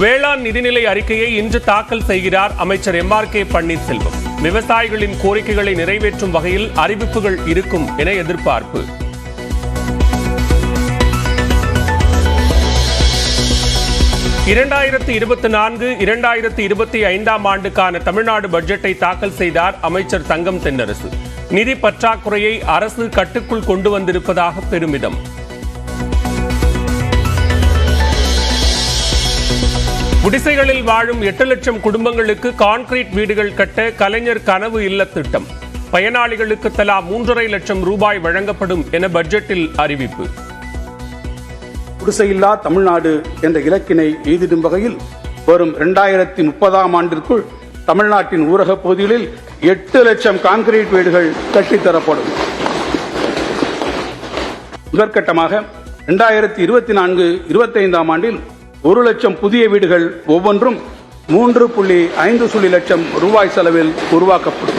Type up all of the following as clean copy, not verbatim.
வேளாண் நிதிநிலை அறிக்கையை இன்று தாக்கல் செய்கிறார் அமைச்சர் எம்.ஆர்.கே. பன்னீர்செல்வம். விவசாயிகளின் கோரிக்கைகளை நிறைவேற்றும் வகையில் அறிவிப்புகள் இருக்கும் என எதிர்பார்ப்பு. இரண்டாயிரத்து 24-2025 ஆண்டுக்கான தமிழ்நாடு பட்ஜெட்டை தாக்கல் செய்தார் அமைச்சர் தங்கம் தென்னரசு. நிதி பற்றாக்குறையை அரசு கட்டுக்குள் கொண்டு வந்திருப்பதாக பெருமிதம். குடிசைகளில் வாழும் 8 லட்சம் குடும்பங்களுக்கு கான்கிரீட் வீடுகள் கட்ட கலைஞர் கனவு இல்ல திட்டம். பயனாளிகளுக்கு தலா 3.5 லட்சம் ரூபாய் வழங்கப்படும் என பட்ஜெட்டில் அறிவிப்பு. குடிசையில்லா தமிழ்நாடு என்ற இலக்கினை எய்திடும் வகையில் வரும் 2030 ஆண்டிற்குள் தமிழ்நாட்டின் ஊரக பகுதிகளில் 8 லட்சம் கான்கிரீட் வீடுகள் கட்டித்தரப்படும். முதற்கட்டமாக 2024-25 ஆண்டில் 1 லட்சம் புதிய வீடுகள் ஒவ்வொன்றும் 3.5 லட்சம் ரூபாய் செலவில் உருவாக்கப்படும்.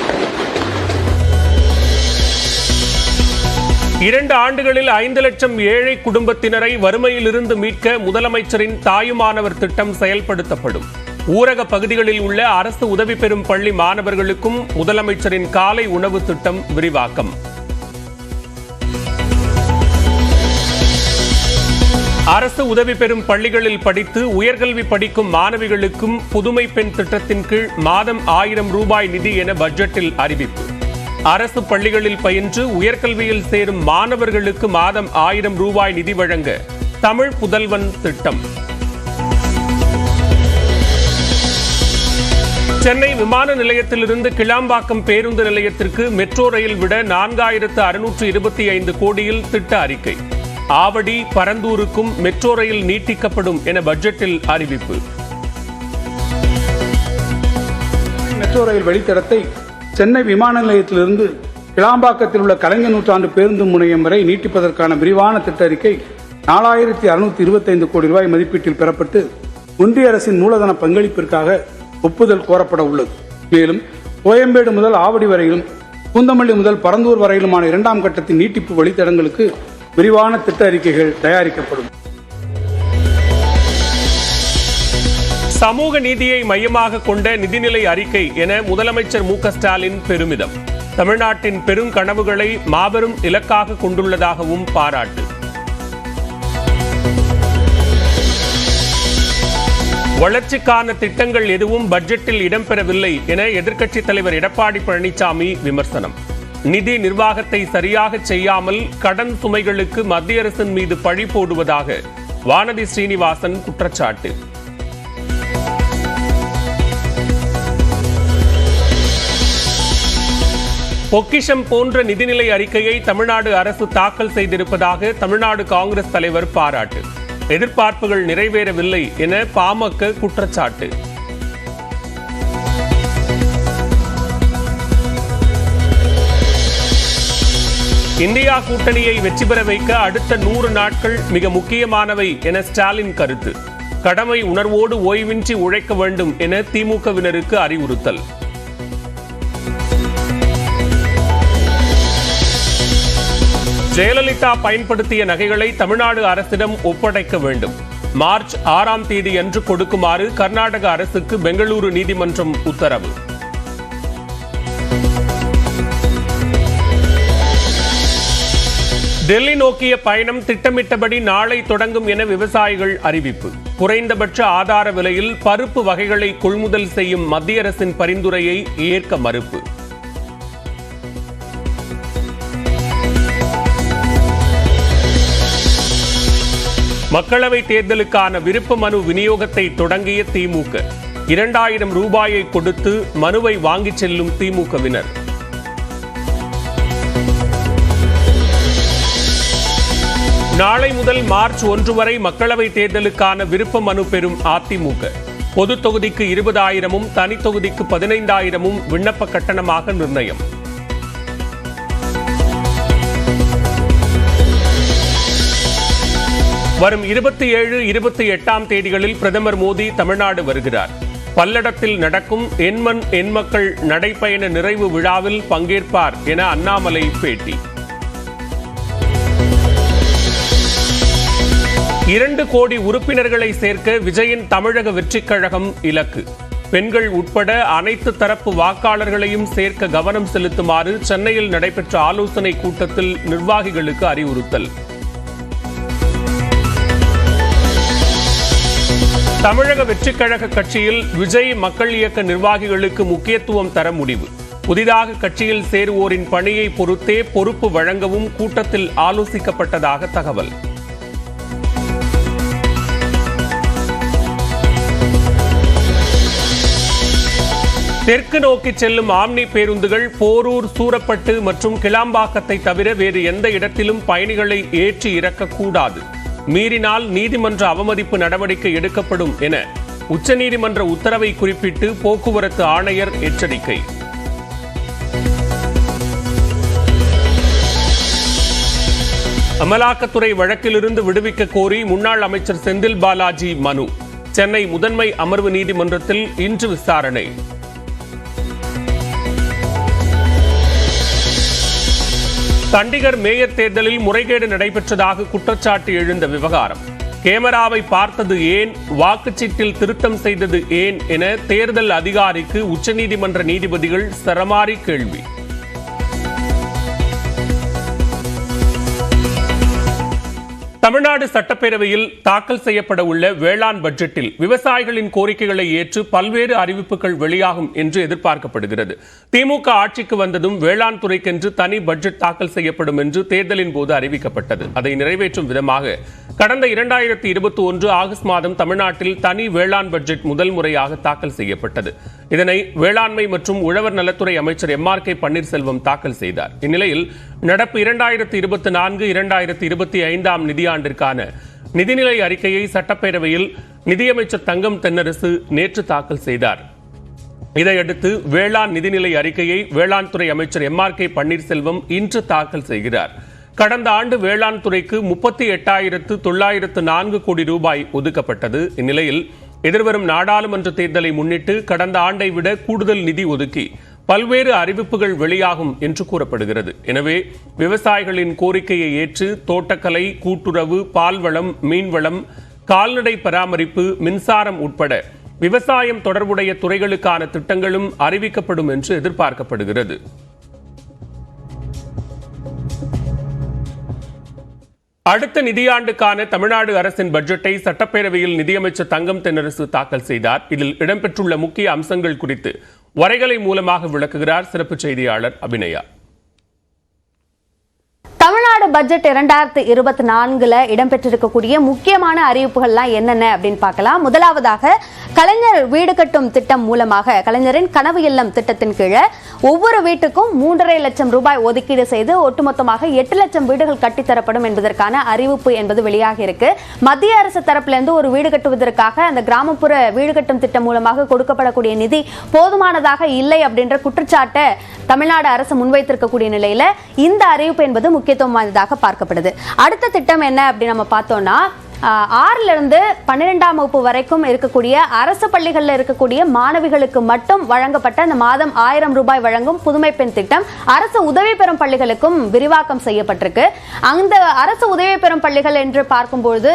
2 ஆண்டுகளில் 5 லட்சம் ஏழை குடும்பத்தினரை வறுமையிலிருந்து மீட்க முதலமைச்சரின் தாயுமானவர் திட்டம் செயல்படுத்தப்படும். ஊரக பகுதிகளில் உள்ள அரசு உதவி பெறும் பள்ளி மாணவர்களுக்கும் முதலமைச்சரின் காலை உணவு திட்டம் விரிவாக்கம். அரசு உதவி பெறும் பள்ளிகளில் படித்து உயர்கல்வி படிக்கும் மாணவிகளுக்கும் புதுமை பெண் திட்டத்தின் கீழ் மாதம் 1000 ரூபாய் நிதி என பட்ஜெட்டில் அறிவிப்பு. அரசு பள்ளிகளில் பயின்று உயர்கல்வியில் சேரும் மாணவர்களுக்கு மாதம் 1000 ரூபாய் நிதி வழங்க தமிழ் புதல்வன் திட்டம். சென்னை விமான நிலையத்திலிருந்து கிளாம்பாக்கம் பேருந்து நிலையத்திற்கு மெட்ரோ ரயில் விட 4625 கோடியில் திட்ட அறிக்கை. ஆவடி பரந்தூருக்கும் மெட்ரோ ரயில் நீட்டிக்கப்படும் என பட்ஜெட்டில் அறிவிப்பு. மெட்ரோ ரயில் வழித்தடத்தை சென்னை விமான நிலையத்திலிருந்து கிளாம்பாக்கத்தில் உள்ள கலைஞர் நூற்றாண்டு பேருந்து முனையம் வரை நீட்டிப்பதற்கான விரிவான திட்ட அறிக்கை 4625 கோடி ரூபாய் மதிப்பீட்டில் பெறப்பட்டு ஒன்றிய அரசின் மூலதன பங்களிப்பிற்காக ஒப்புதல் கோரப்பட உள்ளது. மேலும் கோயம்பேடு முதல் ஆவடி வரையிலும் பூந்தமல்லி முதல் பரந்தூர் வரையிலுமான 2ஆம் கட்டத்தின் நீட்டிப்பு வழித்தடங்களுக்கு விரிவான திட்ட அறிக்கைகள் தயாரிக்கப்படும். சமூக நீதியை மையமாக கொண்ட நிதிநிலை அறிக்கை என முதலமைச்சர் மு.க.ஸ்டாலின் பெருமிதம். தமிழ்நாட்டின் பெருங்கனவுகளை மாபெரும் இலக்காக கொண்டுள்ளதாகவும் பாராட்டு. வளர்ச்சிக்கான திட்டங்கள் எதுவும் பட்ஜெட்டில் இடம்பெறவில்லை என எதிர்க்கட்சித் தலைவர் எடப்பாடி பழனிசாமி விமர்சனம். நிதி நிர்வாகத்தை சரியாக செய்யாமல் கடன் சுமைகளுக்கு மத்திய அரசின் மீது பழி போடுவதாக வானதி ஸ்ரீனிவாசன் குற்றச்சாட்டு. பொக்கிஷம் போன்ற நிதிநிலை அறிக்கையை தமிழ்நாடு அரசு தாக்கல் செய்திருப்பதாக தமிழ்நாடு காங்கிரஸ் தலைவர் பாராட்டு. எதிர்பார்ப்புகள் நிறைவேறவில்லை என பாமக குற்றச்சாட்டு. இந்தியா கூட்டணியை வெற்றி பெற வைக்க அடுத்த 100 நாட்கள் மிக முக்கியமானவை என ஸ்டாலின் கருத்து. கடமை உணர்வோடு ஓய்வின்றி உழைக்க வேண்டும் என திமுகவினருக்கு அறிவுறுத்தல். ஜெயலலிதா பயன்படுத்திய நகைகளை தமிழ்நாடு அரசிடம் ஒப்படைக்க வேண்டும். மார்ச் 6ஆம் தேதி அன்று கொடுக்குமாறு கர்நாடக அரசுக்கு பெங்களூரு நீதிமன்றம் உத்தரவு. டெல்லி நோக்கிய பயணம் திட்டமிட்டபடி நாளை தொடங்கும் என விவசாயிகள் அறிவிப்பு. குறைந்தபட்ச ஆதார விலையில் பருப்பு வகைகளை கொள்முதல் செய்யும் மத்திய அரசின் பரிந்துரையை ஏற்க மறுப்பு. மக்களவைத் தேர்தலுக்கான விருப்ப மனு விநியோகத்தை தொடங்கிய திமுக. 2000 ரூபாயை கொடுத்து மனுவை வாங்கிச் செல்லும் திமுகவினர். நாளை முதல் மார்ச் 1 வரை மக்களவைத் தேர்தலுக்கான விருப்ப மனு பெறும் அதிமுக. பொது தொகுதிக்கு 20,000-ம் தனி தொகுதிக்கு 15,000-ம் விண்ணப்ப கட்டணமாக நிர்ணயம். வரும் 27, 28ஆம் தேதிகளில் பிரதமர் மோடி தமிழ்நாடு வருகிறார். பல்லடத்தில் நடக்கும் எண்மண் எண்மக்கள் நடைப்பயண நிறைவு விழாவில் பங்கேற்பார் என அண்ணாமலை பேட்டி. 2 கோடி உறுப்பினர்களை சேர்க்க விஜயின் தமிழக வெற்றிக் கழகம் இலக்கு. பெண்கள் உட்பட அனைத்து தரப்பு வாக்காளர்களையும் சேர்க்க கவனம் செலுத்துமாறு சென்னையில் நடைபெற்ற ஆலோசனை கூட்டத்தில் நிர்வாகிகளுக்கு அறிவுறுத்தல். தமிழக வெற்றிக் கழக கட்சியில் விஜய் மக்கள் இயக்க நிர்வாகிகளுக்கு முக்கியத்துவம் தர முடிவு. புதிதாக கட்சியில் சேருவோரின் பணியை பொறுத்தே பொறுப்பு வழங்கவும் கூட்டத்தில் ஆலோசிக்கப்பட்டதாக தகவல். தெற்கு நோக்கி செல்லும் ஆம்னி பேருந்துகள் போரூர், சூரப்பட்டு மற்றும் கிளாம்பாக்கத்தை தவிர வேறு எந்த இடத்திலும் பயணிகளை ஏற்றி இறக்கக்கூடாது. மீறினால் நீதிமன்ற அவமதிப்பு நடவடிக்கை எடுக்கப்படும் என உச்சநீதிமன்ற உத்தரவை குறிப்பிட்டு போக்குவரத்து ஆணையர் எச்சரிக்கை. அமலாக்கத்துறை வழக்கிலிருந்து விடுவிக்க கோரி முன்னாள் அமைச்சர் செந்தில் பாலாஜி மனு. சென்னை முதன்மை அமர்வு நீதிமன்றத்தில் இன்று விசாரணை. சண்டிகர் மேயர் தேர்தலில் முறைகேடு நடைபெற்றதாக குற்றச்சாட்டு எழுந்த விவகாரம். கேமராவை பார்த்தது ஏன், வாக்குச்சீட்டில் திருத்தம் செய்தது ஏன் என தேர்தல் அதிகாரிக்கு உச்சநீதிமன்ற நீதிபதிகள் சரமாரி கேள்வி. தமிழ்நாடு சட்டப்பேரவையில் தாக்கல் செய்யப்பட உள்ள வேளாண் பட்ஜெட்டில் விவசாயிகளின் கோரிக்கைகளை ஏற்று பல்வேறு அறிவிப்புகள் வெளியாகும் என்று எதிர்பார்க்கப்படுகிறது. திமுக ஆட்சிக்கு வந்ததும் வேளாண் துறைக்கென்று தனி பட்ஜெட் தாக்கல் செய்யப்படும் என்று தேர்தலின் போது அறிவிக்கப்பட்டது. அதை நிறைவேற்றும் விதமாக கடந்த 2021 ஆகஸ்ட் மாதம் தமிழ்நாட்டில் தனி வேளாண் பட்ஜெட் முதல் முறையாக தாக்கல் செய்யப்பட்டது. இதனை வேளாண்மை மற்றும் உழவர் நலத்துறை அமைச்சர் MRK பன்னீர்செல்வம் தாக்கல் செய்தார். இந்நிலையில் நடப்பு 2024-2025 நிதியாண்டிற்கான நிதிநிலை அறிக்கையை சட்டப்பேரவையில் நிதியமைச்சர் தங்கம் தென்னரசு நேற்று தாக்கல் செய்தார். இதையடுத்து வேளாண் நிதிநிலை அறிக்கையை வேளாண் துறை அமைச்சர் MRK பன்னீர்செல்வம் இன்று தாக்கல் செய்கிறார். கடந்த ஆண்டு வேளாண் துறைக்கு 38,904 கோடி ரூபாய் ஒதுக்கப்பட்டது. இந்நிலையில் எதிர்வரும் நாடாளுமன்ற தேர்தலை முன்னிட்டு கடந்த ஆண்டை விட கூடுதல் நிதி ஒதுக்கி பல்வேறு அறிவிப்புகள் வெளியாகும் என்று கூறப்படுகிறது. எனவே விவசாயிகளின் கோரிக்கையை ஏற்று தோட்டக்கலை, கூட்டுறவு, பால்வளம், மீன்வளம், கால்நடை பராமரிப்பு, மின்சாரம் உட்பட விவசாயம் தொடர்புடைய துறைகளுக்கான திட்டங்களும் அறிவிக்கப்படும் என்று எதிர்பார்க்கப்படுகிறது. அடுத்த நிதியாண்டுக்கான தமிழ்நாடு அரசின் பட்ஜெட்டை சட்டப்பேரவையில் நிதியமைச்சர் தங்கம் தென்னரசு தாக்கல் செய்தார். இதில் இடம்பெற்றுள்ள முக்கிய அம்சங்கள் குறித்து வரைகலை மூலமாக விளக்குகிறார் சிறப்பு செய்தியாளர் அபிநயா. தமிழ்நாடு பட்ஜெட் 2024 இடம்பெற்றிருக்கக்கூடிய முக்கியமான அறிவிப்புகள்லாம் என்னென்ன அப்படின்னு பார்க்கலாம். முதலாவதாக கலைஞர் வீடு கட்டும் திட்டம் மூலமாக கலைஞரின் கனவு இல்லம் திட்டத்தின் கீழே ஒவ்வொரு வீட்டுக்கும் 3.5 லட்சம் ரூபாய் ஒதுக்கீடு செய்து ஒட்டுமொத்தமாக 8 லட்சம் வீடுகள் கட்டித்தரப்படும் என்பதற்கான அறிவிப்பு என்பது வெளியாக இருக்கு. மத்திய அரசு தரப்பிலிருந்து ஒரு வீடு கட்டுவதற்காக அந்த கிராமப்புற வீடு கட்டும் திட்டம் மூலமாக கொடுக்கப்படக்கூடிய நிதி போதுமானதாக இல்லை அப்படின்ற குற்றச்சாட்டை தமிழ்நாடு அரசு முன்வைத்திருக்கக்கூடிய நிலையில இந்த அறிவிப்பு என்பது முக்கியத்துவம் வாய்ந்ததாக பார்க்கப்படுது. அடுத்த திட்டம் என்ன அப்படின்னு நம்ம பார்த்தோம்னா 6ல இருந்து 12ஆம் வகுப்பு வரைக்கும் இருக்கக்கூடிய அரசு பள்ளிகளில் இருக்கக்கூடிய மாணவிகளுக்கு மட்டும் வழங்கப்பட்ட அந்த மாதம் 1000 ரூபாய் வழங்கும் புதுமை பெண் திட்டம் அரசு உதவி பெறும் பள்ளிகளுக்கும் விரிவாக்கம் செய்யப்பட்டிருக்கு. அந்த அரசு உதவி பெறும் பள்ளிகள் என்று பார்க்கும்போது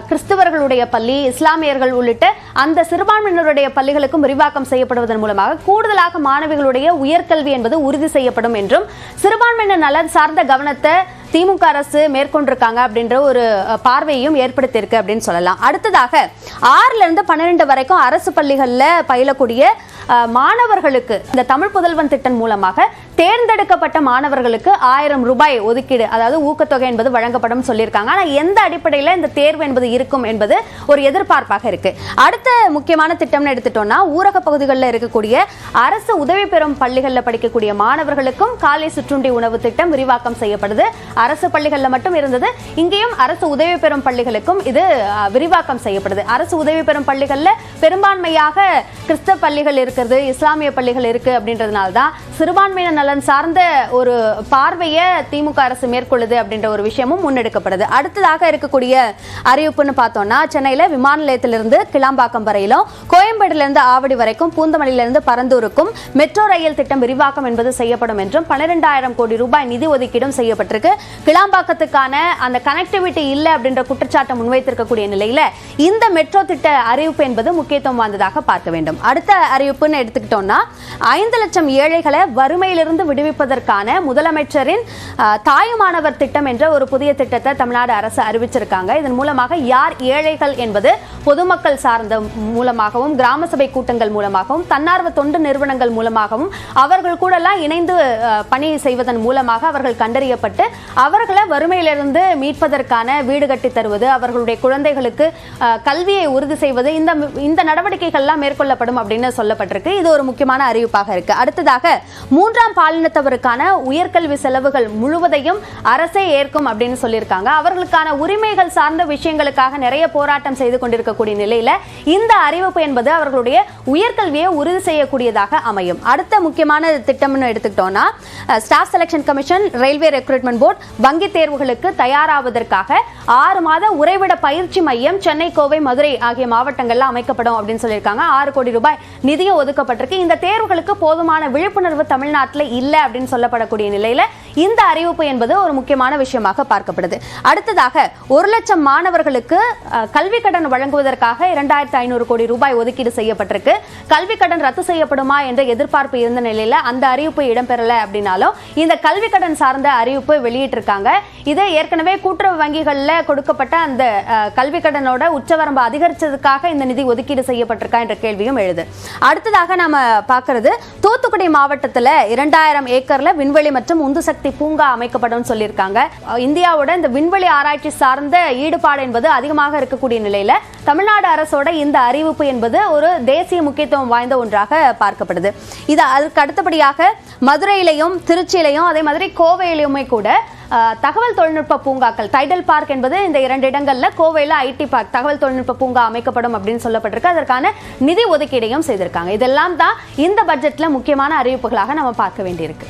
கிறிஸ்தவர்களுடைய பள்ளி, இஸ்லாமியர்கள் உள்ளிட்ட அந்த சிறுபான்மையினருடைய பள்ளிகளுக்கும் விரிவாக்கம் செய்யப்படுவதன் மூலமாக கூடுதலாக மாணவிகளுடைய உயர்கல்வி என்பது உறுதி செய்யப்படும் என்றும் சிறுபான்மையினர் நலன் சார்ந்த கவனத்தை திமுக அரசு மேற்கொண்டிருக்காங்க அப்படின்ற ஒரு பார்வையையும் ஏற்படுத்தியிருக்கு அப்படின்னு சொல்லலாம். அடுத்ததாக 6ல இருந்து 12 வரைக்கும் அரசு பள்ளிகளில் பயிலக்கூடிய மாணவர்களுக்கு இந்த தமிழ் புதல்வன் திட்டம் மூலமாக தேர்ந்தெடுக்கப்பட்ட மாணவர்களுக்கு 1000 ரூபாய் ஒதுக்கீடு, அதாவது ஊக்கத்தொகை என்பது வழங்கப்படும் சொல்லியிருக்காங்க. ஆனால் எந்த அடிப்படையில் இந்த தேர்வு என்பது இருக்கும் என்பது ஒரு எதிர்பார்ப்பாக இருக்கு. அடுத்த முக்கியமான திட்டம்னு எடுத்துட்டோம்னா ஊரக பகுதிகளில் இருக்கக்கூடிய அரசு உதவி பெறும் பள்ளிகளில் படிக்கக்கூடிய மாணவர்களுக்கும் காலை சிற்றுண்டி உணவு திட்டம் விரிவாக்கம் செய்யப்படுது. அரசு பள்ளிகளில் மட்டும் இருந்தது, இங்கேயும் அரசு உதவி பெறும் பள்ளிகளுக்கும் இது விரிவாக்கம் செய்யப்படுது. அரசு உதவி பெறும் பள்ளிகளில் பெரும்பான்மையாக கிறிஸ்தவ பள்ளிகள் இருக்கிறது, இஸ்லாமிய பள்ளிகள் இருக்கு அப்படின்றதுனால தான் சிறுபான்மையினர் நலன் சார்ந்த ஒரு பார்வையை திமுக அரசு மேற்கொள்ளுது அப்படின்ற ஒரு விஷயமும் முன்னெடுக்கப்படுது. அடுத்ததாக இருக்கக்கூடிய அறிவிப்புன்னு பார்த்தோம்னா, சென்னையில விமான நிலையத்திலிருந்து கிளாம்பாக்கம் வரையிலும், கோயம்பேடுல ஆவடி வரைக்கும், பூந்தமல்லியிலிருந்து பரந்தூருக்கும் மெட்ரோ ரயில் திட்டம் விரிவாக்கம் என்பது செய்யப்படும் என்றும் 12,000 கோடி ரூபாய் நிதி ஒதுக்கீடும் செய்யப்பட்டிருக்கு. கிளாம்பாக்கத்துக்கான அந்த கனெக்டிவிட்டி இல்லை அப்படின்ற குற்றச்சாட்டை முன்வைத்திருக்கக்கூடிய நிலையில இந்த மெட்ரோ திட்ட அறிவிப்பு என்பது முக்கியத்துவம் வாய்ந்ததாக பார்க்க வேண்டும். அடுத்த அறிவிப்புன்னு எடுத்துக்கிட்டோம்னா, 5 லட்சம் ஏழைகளை வறுமையிலிருந்து விடுவிப்பதற்கான முதலமைச்சரின் தாயுமானவர் திட்டம் என்ற ஒரு புதிய திட்டத்தை தமிழ்நாடு அரசு அறிவிச்சிருக்காங்க. இதன் மூலமாக யார் ஏழைகள் என்பது பொதுமக்கள் சார்ந்த மூலமாகவும், கிராம சபை கூட்டங்கள் மூலமாகவும், தன்னார்வ தொண்டு நிறுவனங்கள் மூலமாகவும் அவர்கள் கூட எல்லாம் இணைந்து பணி செய்வதன் மூலமாக அவர்கள் கண்டறியப்பட்டு அவர்களை வறுமையிலிருந்து மீட்பதற்கான வீடு கட்டி தருவது, அவர்களுடைய குழந்தைகளுக்கு கல்வியை உறுதி செய்வது, இந்த நடவடிக்கைகள் எல்லாம் மேற்கொள்ளப்படும் அப்படின்னு சொல்லப்பட்டிருக்கு. இது ஒரு முக்கியமான அறிவிப்பாக இருக்கு. அடுத்ததாக 3ஆம் பாலினத்தவருக்கான உயர்கல்வி செலவுகள் முழுவதையும் அரசே ஏற்கும் அப்படின்னு சொல்லியிருக்காங்க. அவர்களுக்கான உரிமைகள் சார்ந்த விஷயங்களுக்காக நிறைய போராட்டம் செய்து கொண்டிருக்கக்கூடிய நிலையில இந்த அறிவிப்பு என்பது அவர்களுடைய உயர்கல்வியை உறுதி செய்யக்கூடியதாக அமையும். அடுத்த முக்கியமான திட்டம்னு எடுத்துக்கிட்டோம்னா, staff selection commission, railway recruitment board வங்கி தேர்வுகளுக்கு தயாராவதற்காக 6 மாத உறைவிட பயிற்சி மையம் சென்னை, கோவை, மதுரை ஆகிய மாவட்டங்கள்ல அமைக்கப்படும் அப்படின்னு சொல்லியிருக்காங்க. 6 கோடி ரூபாய் நிதியம் ஒதுக்கப்பட்டிருக்கு. இந்த தேர்வுகளுக்கு போதுமான விழிப்புணர்வு தமிழ்நாட்டில் இல்லை அப்படின்னு சொல்லப்படக்கூடிய நிலையில இந்த அறிவிப்பு என்பது ஒரு முக்கியமான விஷயமாக பார்க்கப்படுது. அடுத்ததாக 1 லட்சம் மாணவர்களுக்கு கல்வி கடன் வழங்குவதற்காக 2,500 கோடி ரூபாய் ஒதுக்கீடு செய்யப்பட்டிருக்கு. கல்வி கடன் ரத்து செய்யப்படுமா என்ற எதிர்பார்ப்பு இருந்த நிலையில அந்த அறிவிப்பு இடம்பெறல அப்படின்னாலும் இந்த கல்வி கடன் சார்ந்த அறிவிப்பு வெளியிட்டிருக்காங்க. இது ஏற்கனவே கூட்டுறவு வங்கிகள்ல கொடுக்கப்பட்ட அந்த கல்வி கடனோட உச்சவரம்பு அதிகரிச்சதுக்காக இந்த நிதி ஒதுக்கீடு செய்யப்பட்டிருக்கா என்ற கேள்வியும் எழுது. அடுத்ததாக நாம பார்க்கிறது, தூத்துக்குடி மாவட்டத்தில் 2000 ஏக்கர்ல விண்வெளி மற்றும் உந்து சக்தி பூங்கா அமைக்கப்படும் சொல்லியிருக்காங்க. இந்தியாவோட இந்த விண்வெளி ஆராய்ச்சி சார்ந்த ஈடுபாடு என்பது அதிகமாக இருக்கக்கூடிய நிலையில தமிழ்நாடு அரசோட இந்த அறிவிப்பு என்பது ஒரு தேசிய முக்கியத்துவம் வாய்ந்த ஒன்றாக பார்க்கப்படுது. இது அதுக்கு அடுத்தபடியாக மதுரையிலையும், திருச்சியிலையும், அதே மாதிரி கோவையிலுமே கூட தகவல் தொழில்நுட்ப பூங்காக்கள், டைடல் பார்க் என்பது இந்த 2 இடங்கள்ல, கோவையில் ஐடி பார்க், தகவல் தொழில்நுட்ப பூங்கா அமைக்கப்படும் அப்படின்னு சொல்லப்பட்டிருக்கு. அதற்கான நிதி ஒதுக்கீடையும் செய்திருக்காங்க. இதெல்லாம் தான் இந்த பட்ஜெட்ல முக்கியமான அறிவிப்புகளாக நம்ம பார்க்க வேண்டியிருக்கு.